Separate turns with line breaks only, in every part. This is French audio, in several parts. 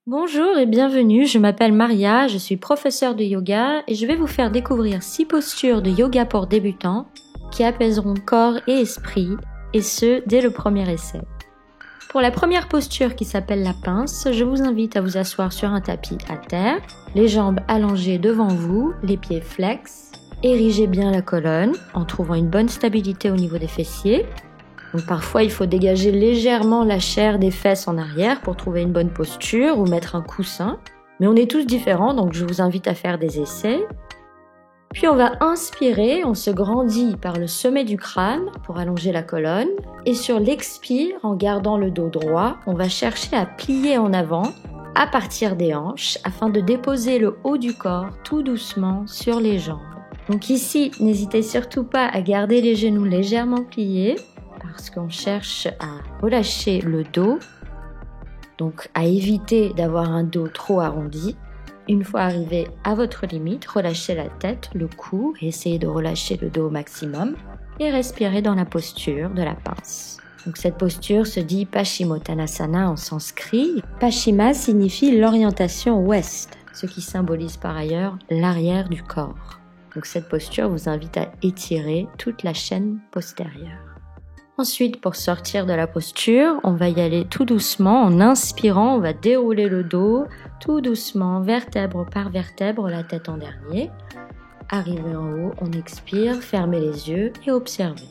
Bonjour et bienvenue, je m'appelle Maria, je suis professeure de yoga et je vais vous faire découvrir 6 postures de yoga pour débutants qui apaiseront corps et esprit, et ce, dès le premier essai. Pour la première posture qui s'appelle la pince, je vous invite à vous asseoir sur un tapis à terre, les jambes allongées devant vous, les pieds flex, érigez bien la colonne en trouvant une bonne stabilité au niveau des fessiers. Donc parfois, il faut dégager légèrement la chair des fesses en arrière pour trouver une bonne posture ou mettre un coussin. Mais on est tous différents, donc je vous invite à faire des essais. Puis on va inspirer, on se grandit par le sommet du crâne pour allonger la colonne. Et sur l'expire, en gardant le dos droit, on va chercher à plier en avant à partir des hanches afin de déposer le haut du corps tout doucement sur les jambes. Donc ici, n'hésitez surtout pas à garder les genoux légèrement pliés, parce qu'on cherche à relâcher le dos, donc à éviter d'avoir un dos trop arrondi. Une fois arrivé à votre limite, relâchez la tête, le cou, et essayez de relâcher le dos au maximum et respirez dans la posture de la pince. Donc cette posture se dit Paschimottanasana en sanskrit. Paschima signifie l'orientation ouest, ce qui symbolise par ailleurs l'arrière du corps. Donc cette posture vous invite à étirer toute la chaîne postérieure. Ensuite, pour sortir de la posture, on va y aller tout doucement. En inspirant, on va dérouler le dos tout doucement, vertèbre par vertèbre, la tête en dernier. Arrivé en haut, on expire, fermez les yeux et observez.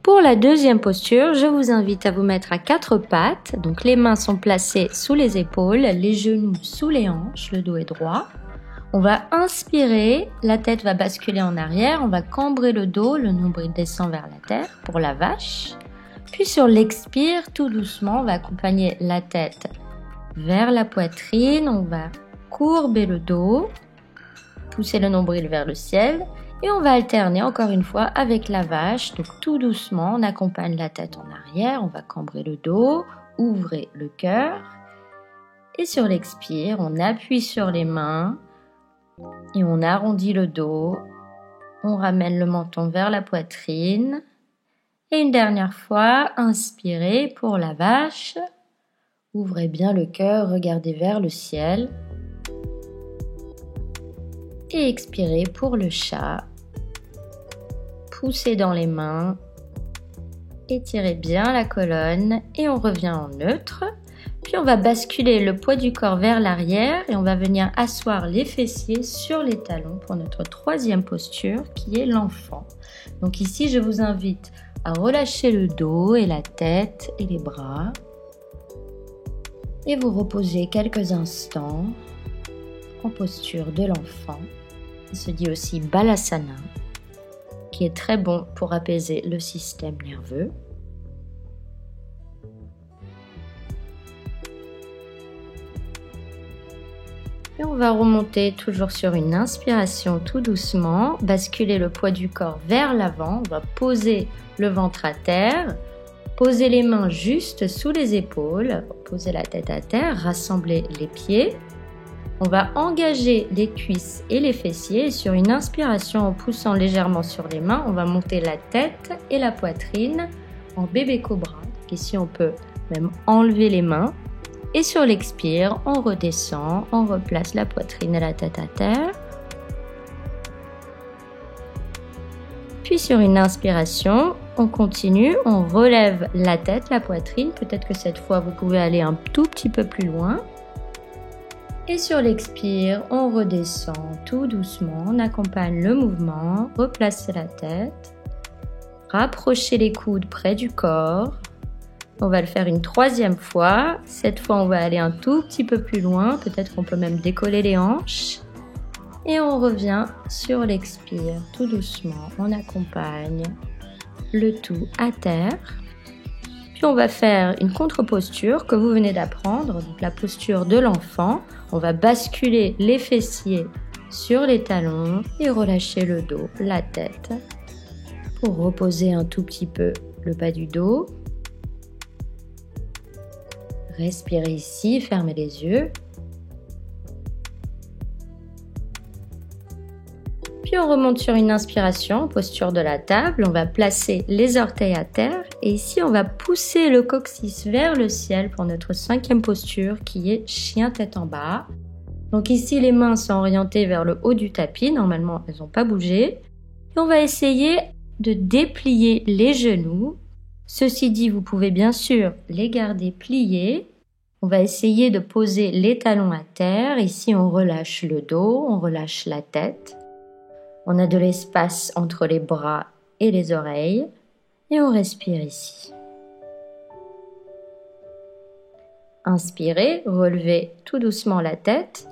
Pour la deuxième posture, je vous invite à vous mettre à 4 pattes. Donc les mains sont placées sous les épaules, les genoux sous les hanches, le dos est droit. On va inspirer, la tête va basculer en arrière, on va cambrer le dos, le nombril descend vers la terre pour la vache. Puis sur l'expire, tout doucement, on va accompagner la tête vers la poitrine, on va courber le dos, pousser le nombril vers le ciel et on va alterner encore une fois avec la vache. Donc tout doucement, on accompagne la tête en arrière, on va cambrer le dos, ouvrez le cœur et sur l'expire, on appuie sur les mains. Et on arrondit le dos, on ramène le menton vers la poitrine. Et une dernière fois, inspirez pour la vache. Ouvrez bien le cœur, regardez vers le ciel. Et expirez pour le chat. Poussez dans les mains. Étirez bien la colonne et on revient en neutre. Puis on va basculer le poids du corps vers l'arrière et on va venir asseoir les fessiers sur les talons pour notre troisième posture qui est l'enfant. Donc ici, je vous invite à relâcher le dos et la tête et les bras et vous reposer quelques instants en posture de l'enfant. Il se dit aussi Balasana, qui est très bon pour apaiser le système nerveux. Et on va remonter toujours sur une inspiration tout doucement, basculer le poids du corps vers l'avant, on va poser le ventre à terre, poser les mains juste sous les épaules, poser la tête à terre, rassembler les pieds. On va engager les cuisses et les fessiers et sur une inspiration en poussant légèrement sur les mains, on va monter la tête et la poitrine en bébé cobra. Ici on peut même enlever les mains. Et sur l'expire, on redescend, on replace la poitrine et la tête à terre. Puis sur une inspiration, on continue, on relève la tête, la poitrine. Peut-être que cette fois, vous pouvez aller un tout petit peu plus loin. Et sur l'expire, on redescend tout doucement, on accompagne le mouvement, replacez la tête, rapprochez les coudes près du corps. On va le faire une troisième fois. Cette fois, on va aller un tout petit peu plus loin. Peut-être qu'on peut même décoller les hanches. Et on revient sur l'expire, tout doucement. On accompagne le tout à terre. Puis on va faire une contre-posture que vous venez d'apprendre, donc la posture de l'enfant. On va basculer les fessiers sur les talons et relâcher le dos, la tête, pour reposer un tout petit peu le bas du dos. Respirez ici, fermez les yeux. Puis Puis on remonte sur une inspiration, posture de la table. On va placer les orteils à terre. Et ici, on va pousser le coccyx vers le ciel pour notre 5e posture qui est chien tête en bas. Donc ici, les mains sont orientées vers le haut du tapis. Normalement, elles n'ont pas bougé. Et on va essayer de déplier les genoux. Ceci dit, vous pouvez bien sûr les garder pliés. On va essayer de poser les talons à terre. Ici, on relâche le dos, on relâche la tête. On a de l'espace entre les bras et les oreilles. Et on respire ici. Inspirez, relevez tout doucement la tête.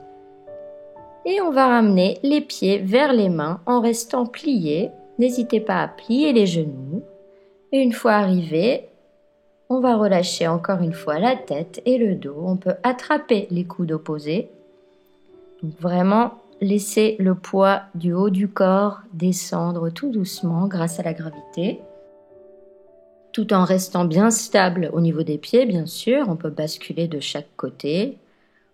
Et on va ramener les pieds vers les mains en restant pliés. N'hésitez pas à plier les genoux. Et une fois arrivé, on va relâcher encore une fois la tête et le dos. On peut attraper les coudes opposés. Donc vraiment, laisser le poids du haut du corps descendre tout doucement grâce à la gravité. Tout en restant bien stable au niveau des pieds, bien sûr. On peut basculer de chaque côté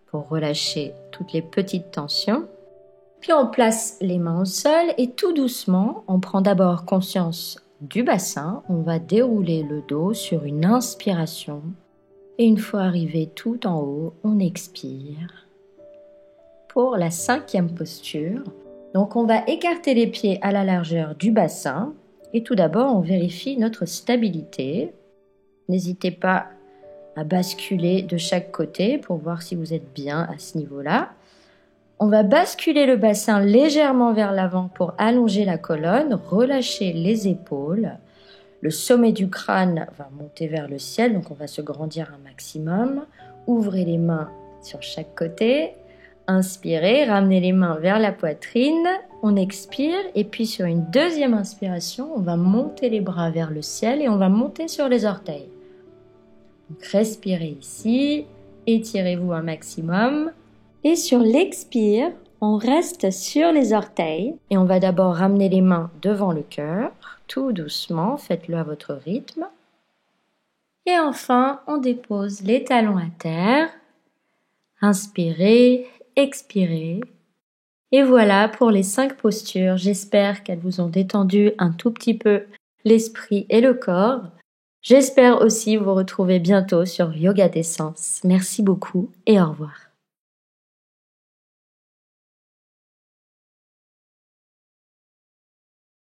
pour relâcher toutes les petites tensions. Puis on place les mains au sol et tout doucement, on prend d'abord conscience du bassin. On va dérouler le dos sur une inspiration. Et une fois arrivé tout en haut, on expire. Pour la 5e posture, donc on va écarter les pieds à la largeur du bassin. Et tout d'abord, on vérifie notre stabilité. N'hésitez pas à basculer de chaque côté pour voir si vous êtes bien à ce niveau-là. On va basculer le bassin légèrement vers l'avant pour allonger la colonne, relâcher les épaules. Le sommet du crâne va monter vers le ciel, donc on va se grandir un maximum. Ouvrez les mains sur chaque côté. Inspirez, ramenez les mains vers la poitrine. On expire et puis sur une 2e inspiration, on va monter les bras vers le ciel et on va monter sur les orteils. Donc respirez ici, étirez-vous un maximum. Et sur l'expire, on reste sur les orteils et on va d'abord ramener les mains devant le cœur, tout doucement, faites-le à votre rythme. Et enfin, on dépose les talons à terre, inspirez, expirez. Et voilà pour les 5 postures, j'espère qu'elles vous ont détendu un tout petit peu l'esprit et le corps. J'espère aussi vous retrouver bientôt sur Yoga d'Essence. Merci beaucoup et au revoir.